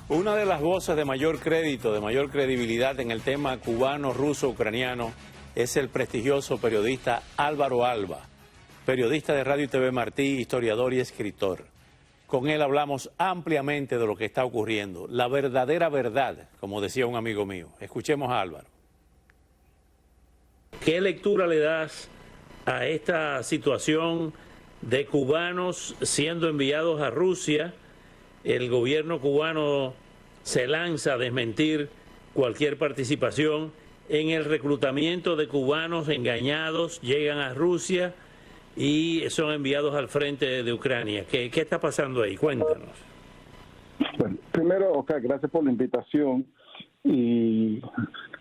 Una de las voces de mayor crédito, de mayor credibilidad en el tema cubano, ruso, ucraniano, es el prestigioso periodista Álvaro Alba, periodista de Radio y TV Martí, historiador y escritor. Con él hablamos ampliamente de lo que está ocurriendo, la verdadera verdad, como decía un amigo mío. Escuchemos a Álvaro. ¿Qué lectura le das a esta situación de cubanos siendo enviados a Rusia? El gobierno cubano se lanza a desmentir cualquier participación en el reclutamiento de cubanos engañados, llegan a Rusia y son enviados al frente de Ucrania. ¿Qué está pasando ahí? Cuéntanos. Bueno, primero, Oscar, gracias por la invitación. Y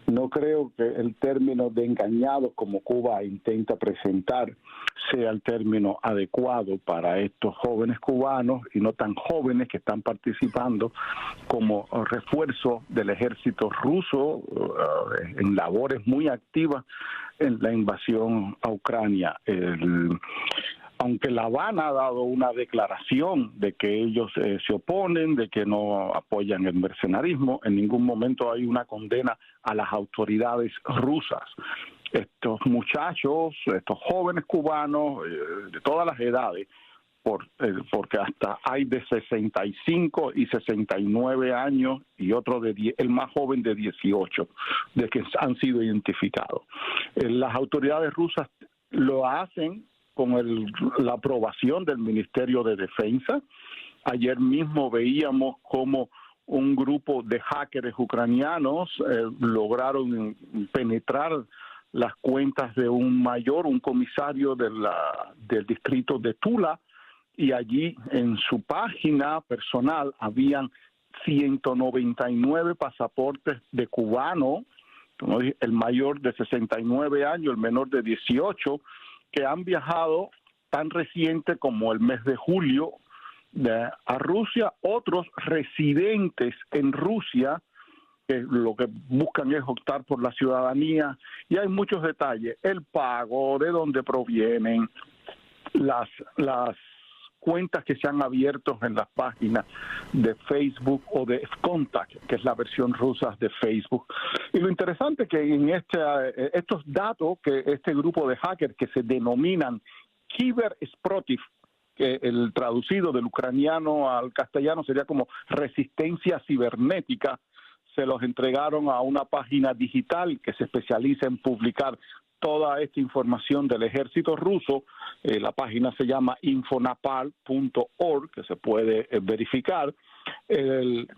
no creo que el término de engañados, como Cuba intenta presentar, sea el término adecuado para estos jóvenes cubanos y no tan jóvenes que están participando como refuerzo del ejército ruso en labores muy activas en la invasión a Ucrania. Aunque La Habana ha dado una declaración de que ellos se oponen, de que no apoyan el mercenarismo, en ningún momento hay una condena a las autoridades rusas. Estos muchachos, estos jóvenes cubanos de todas las edades, porque hasta hay de 65 y 69 años y otro el más joven de 18, de que han sido identificados. Las autoridades rusas lo hacen con la aprobación del Ministerio de Defensa. Ayer mismo veíamos cómo un grupo de hackers ucranianos lograron penetrar las cuentas de un comisario del distrito de Tula, y allí en su página personal habían 199 pasaportes de cubanos, el mayor de 69 años, el menor de 18, que han viajado tan reciente como el mes de julio a Rusia, otros residentes en Rusia, que lo que buscan es optar por la ciudadanía, y hay muchos detalles, el pago, de dónde provienen, las cuentas que se han abierto en las páginas de Facebook o de Contact, que es la versión rusa de Facebook. Y lo interesante es que en estos datos que este grupo de hackers que se denominan Kybersprotiv, que el traducido del ucraniano al castellano sería como resistencia cibernética, se los entregaron a una página digital que se especializa en publicar toda esta información del ejército ruso. La página se llama infonapal.org, que se puede verificar.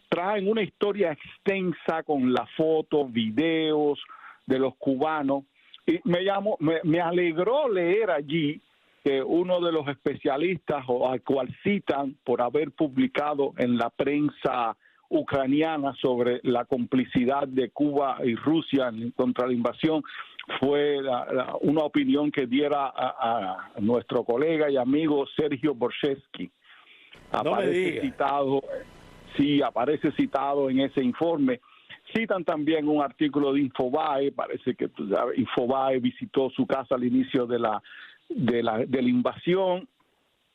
Traen una historia extensa con la foto, videos de los cubanos, y me alegró leer allí que uno de los especialistas al cual citan por haber publicado en la prensa ucraniana sobre la complicidad de Cuba y Rusia contra la invasión fue una opinión que diera a nuestro colega y amigo Sergio Borshevsky. Aparece citado en ese informe. Citan también un artículo de Infobae. Parece que Infobae visitó su casa al inicio de la invasión,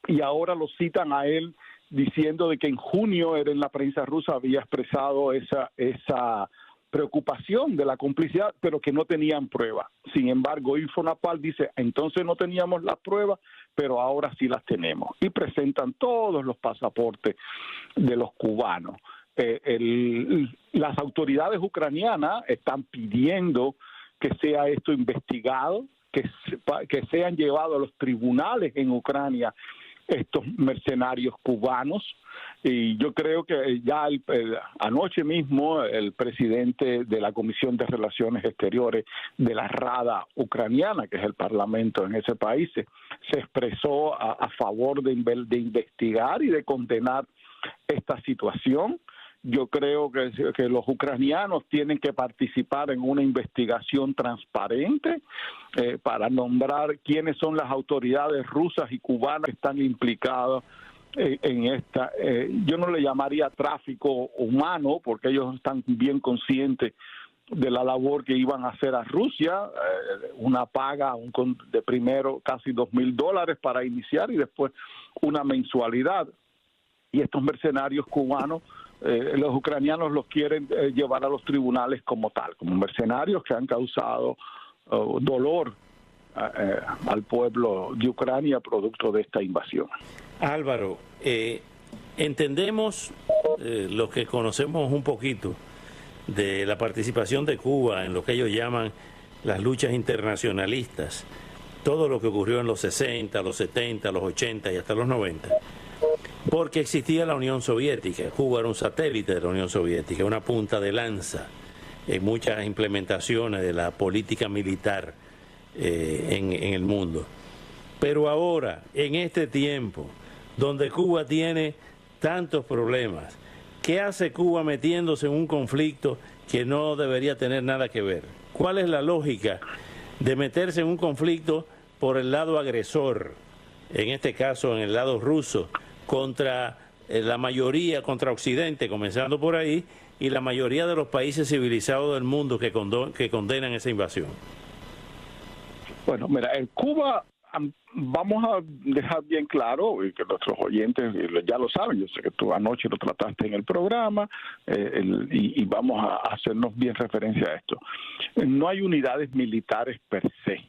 y ahora lo citan a él diciendo de que en junio en la prensa rusa había expresado esa preocupación de la complicidad, pero que no tenían pruebas. Sin embargo, Infonapal dice, entonces no teníamos las pruebas, pero ahora sí las tenemos. Y presentan todos los pasaportes de los cubanos. Las autoridades ucranianas están pidiendo que sea esto investigado, que sean llevados a los tribunales en Ucrania estos mercenarios cubanos. Y yo creo que ya anoche mismo el presidente de la Comisión de Relaciones Exteriores de la Rada ucraniana, que es el parlamento en ese país, se expresó a favor de investigar y de condenar esta situación. Yo creo que los ucranianos tienen que participar en una investigación transparente para nombrar quiénes son las autoridades rusas y cubanas que están implicadas en esta. Yo no le llamaría tráfico humano, porque ellos están bien conscientes de la labor que iban a hacer a Rusia, una paga de primero casi $2,000 para iniciar y después una mensualidad. Y estos mercenarios cubanos los ucranianos los quieren llevar a los tribunales como tal, como mercenarios que han causado dolor al pueblo de Ucrania producto de esta invasión. Álvaro, entendemos los que conocemos un poquito de la participación de Cuba en lo que ellos llaman las luchas internacionalistas, todo lo que ocurrió en los 60, los 70, los 80 y hasta los 90, porque existía la Unión Soviética. Cuba era un satélite de la Unión Soviética, una punta de lanza en muchas implementaciones de la política militar en el mundo. Pero ahora, en este tiempo, donde Cuba tiene tantos problemas, ¿qué hace Cuba metiéndose en un conflicto que no debería tener nada que ver? ¿Cuál es la lógica de meterse en un conflicto por el lado agresor, en este caso en el lado ruso, contra la mayoría, contra Occidente, comenzando por ahí, y la mayoría de los países civilizados del mundo que condenan esa invasión? Bueno, mira, en Cuba vamos a dejar bien claro, y que nuestros oyentes ya lo saben, yo sé que tú anoche lo trataste en el programa, y vamos a hacernos bien referencia a esto. No hay unidades militares per se.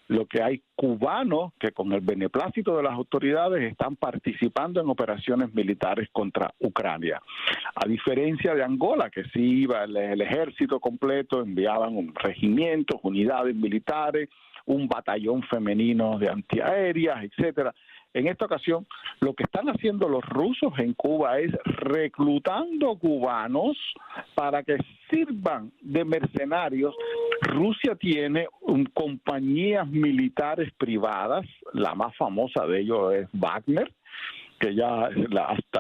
Lo que hay cubanos que con el beneplácito de las autoridades están participando en operaciones militares contra Ucrania. A diferencia de Angola, que sí iba el ejército completo, enviaban regimientos, unidades militares, un batallón femenino de antiaéreas, etcétera. En esta ocasión, lo que están haciendo los rusos en Cuba es reclutando cubanos para que sirvan de mercenarios. Rusia tiene compañías militares privadas, la más famosa de ellos es Wagner, que ya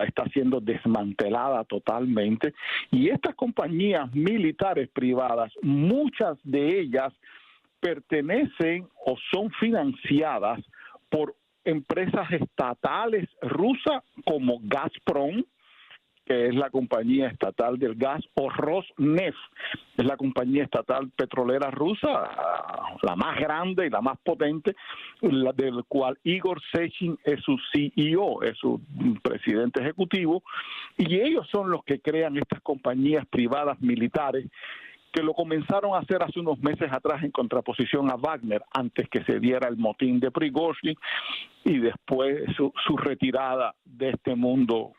está siendo desmantelada totalmente, y estas compañías militares privadas, muchas de ellas pertenecen o son financiadas por empresas estatales rusas como Gazprom, que es la compañía estatal del gas, o Rosneft, es la compañía estatal petrolera rusa, la más grande y la más potente, del cual Igor Sechin es su CEO, es su presidente ejecutivo, y ellos son los que crean estas compañías privadas militares, que lo comenzaron a hacer hace unos meses atrás en contraposición a Wagner, antes que se diera el motín de Prigozhin y después su retirada de este mundo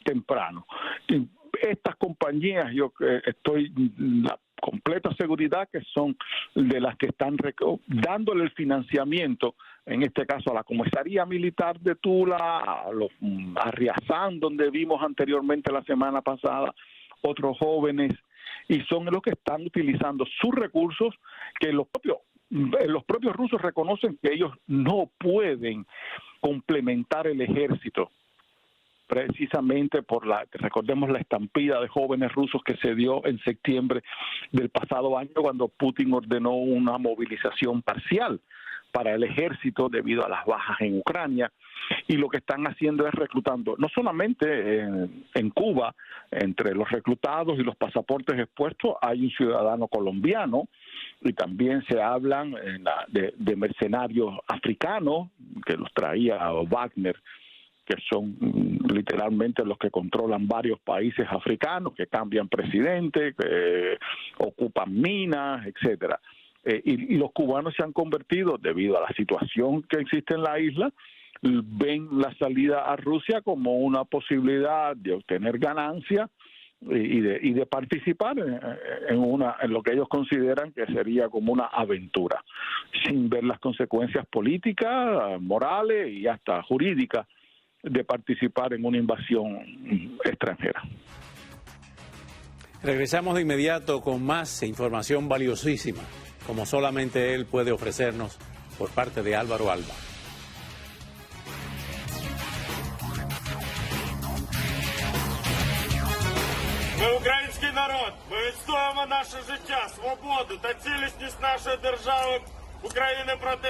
temprano. Y estas compañías, yo estoy la completa seguridad que son de las que están dándole el financiamiento, en este caso a la comisaría militar de Tula, a Riazán, donde vimos anteriormente la semana pasada otros jóvenes, y son los que están utilizando sus recursos, que los propios rusos reconocen que ellos no pueden complementar el ejército, precisamente recordemos la estampida de jóvenes rusos que se dio en septiembre del pasado año, cuando Putin ordenó una movilización parcial para el ejército debido a las bajas en Ucrania, y lo que están haciendo es reclutando, no solamente en Cuba, entre los reclutados y los pasaportes expuestos hay un ciudadano colombiano, y también se hablan de mercenarios africanos que los traía Wagner, que son literalmente los que controlan varios países africanos, que cambian presidente, que ocupan minas, etcétera. Y los cubanos se han convertido, debido a la situación que existe en la isla, ven la salida a Rusia como una posibilidad de obtener ganancias y de participar en lo que ellos consideran que sería como una aventura, sin ver las consecuencias políticas, morales y hasta jurídicas de participar en una invasión extranjera. Regresamos de inmediato con más información valiosísima, como solamente él puede ofrecernos, por parte de Álvaro Alba. Ми український народ, ми відстоюємо наше життя, свободу та цілісність нашої держави України проти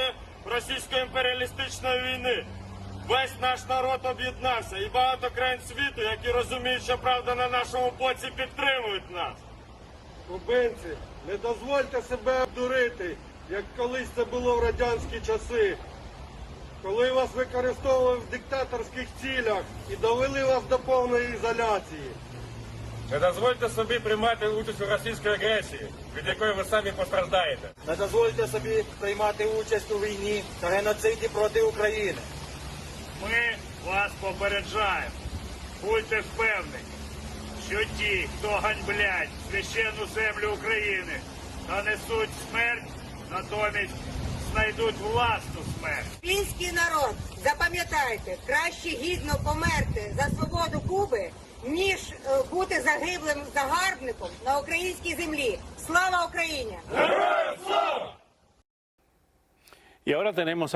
російської імперіалістичної війни. Весь наш народ об'єднався, і багато країн світу, які розуміють, що правда на нашому боці, підтримують нас. Кубинці, не дозвольте себе обдурити, як колись це було в радянські часи, коли вас використовували в диктаторських цілях і довели вас до повної ізоляції. Не дозвольте собі приймати участь у російській агресії, від якої ви самі постраждаєте. Не дозвольте собі приймати участь у війні та геноциді проти України. Ми вас попереджаємо. Будьте впевнені, що ті, хто ганьблять священну землю України та несуть смерть, натомість знайдуть власну смерть. Український народ, запам'ятайте, краще гідно померти за свободу Куби, ніж бути загиблим загарбником на українській землі. Слава Україні! Y ahora tenemos